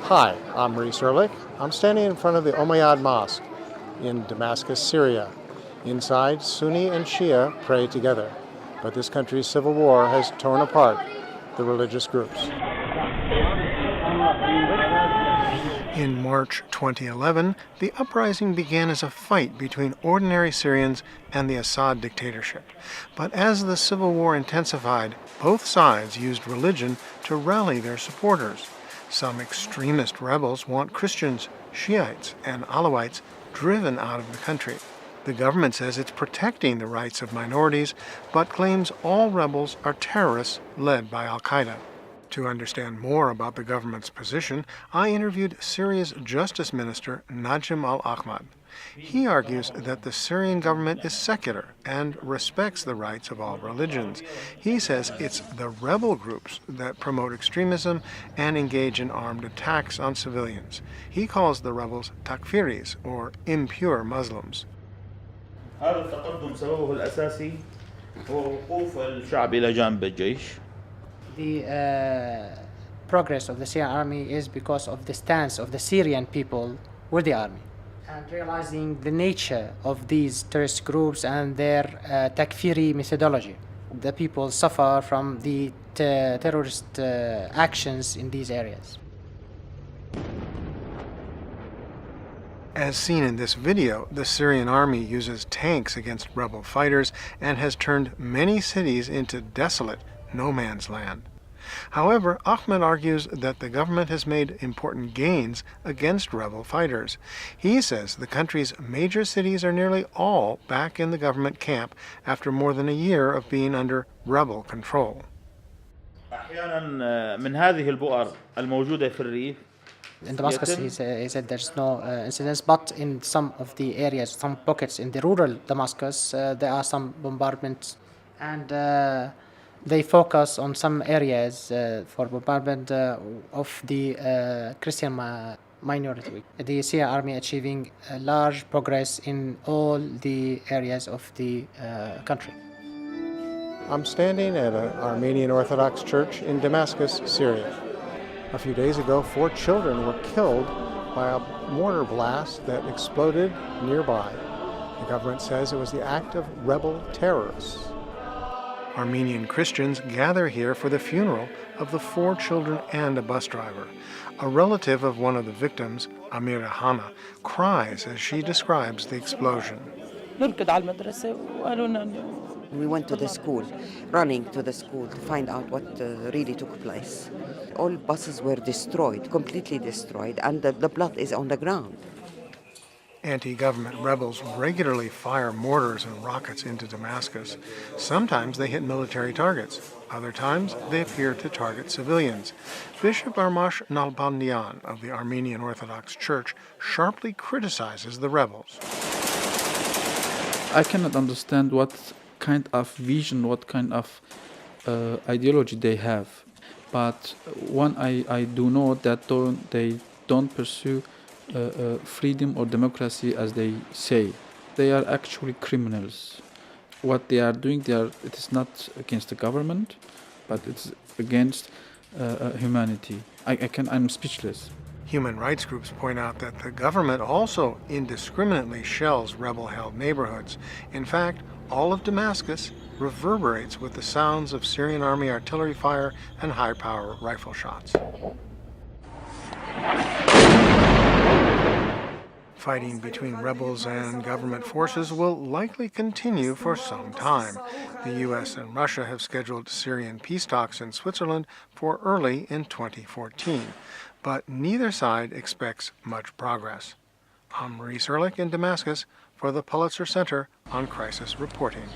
Hi, I'm Reese Erlich. I'm standing in front of the Umayyad Mosque in Damascus, Syria. Inside, Sunni and Shia pray together, but this country's civil war has torn apart the religious groups. In March 2011, the uprising began as a fight between ordinary Syrians and the Assad dictatorship. But as the civil war intensified, both sides used religion to rally their supporters. Some extremist rebels want Christians, Shiites, and Alawites driven out of the country. The government says it's protecting the rights of minorities, but claims all rebels are terrorists led by al-Qaeda. To understand more about the government's position, I interviewed Syria's Justice Minister Najm al-Ahmad. He argues that the Syrian government is secular and respects the rights of all religions. He says it's the rebel groups that promote extremism and engage in armed attacks on civilians. He calls the rebels takfiris, or impure Muslims. هذا التقدم سببه الأساسي هو وقوف الشعب إلى جانب الجيش. The progress of the Syrian army is because of the stance of the Syrian people with the army, and realizing the nature of these terrorist groups and their takfiri methodology. The people suffer from the terrorist actions in these areas. As seen in this video, the Syrian army uses tanks against rebel fighters and has turned many cities into desolate no man's land. However, Ahmed argues that the government has made important gains against rebel fighters. He says the country's major cities are nearly all back in the government camp after more than a year of being under rebel control. أحيانا من هذه البؤر الموجودة في الريف. In Damascus, he said there's no incidents, but in some of the areas, some pockets in the rural Damascus, there are some bombardments, and they focus on some areas for bombardment of the Christian minority. The Syrian army achieving large progress in all the areas of the country. I'm standing at an Armenian Orthodox church in Damascus, Syria. A few days ago, 4 children were killed by a mortar blast that exploded nearby. The government says it was the act of rebel terrorists. Armenian Christians gather here for the funeral of the 4 children and a bus driver. A relative of one of the victims, Amira Hana, cries as she describes the explosion. We went to the school, running to the school to find out what really took place. All buses were destroyed, completely destroyed, and the blood is on the ground. Anti-government rebels regularly fire mortars and rockets into Damascus. Sometimes they hit military targets. Other times, they appear to target civilians. Bishop Armash Nalbandian of the Armenian Orthodox Church sharply criticizes the rebels. I cannot understand what kind of vision, what kind of ideology they have. But one I do know that they don't pursue freedom or democracy as they say. They are actually criminals. What they are doing, it is not against the government, but it's against humanity. I'm speechless. Human rights groups point out that the government also indiscriminately shells rebel-held neighborhoods. In fact, all of Damascus reverberates with the sounds of Syrian army artillery fire and high-power rifle shots. Fighting between rebels and government forces will likely continue for some time. The U.S. and Russia have scheduled Syrian peace talks in Switzerland for early in 2014, but neither side expects much progress. I'm Reese Erlich in Damascus for the Pulitzer Center on Crisis Reporting.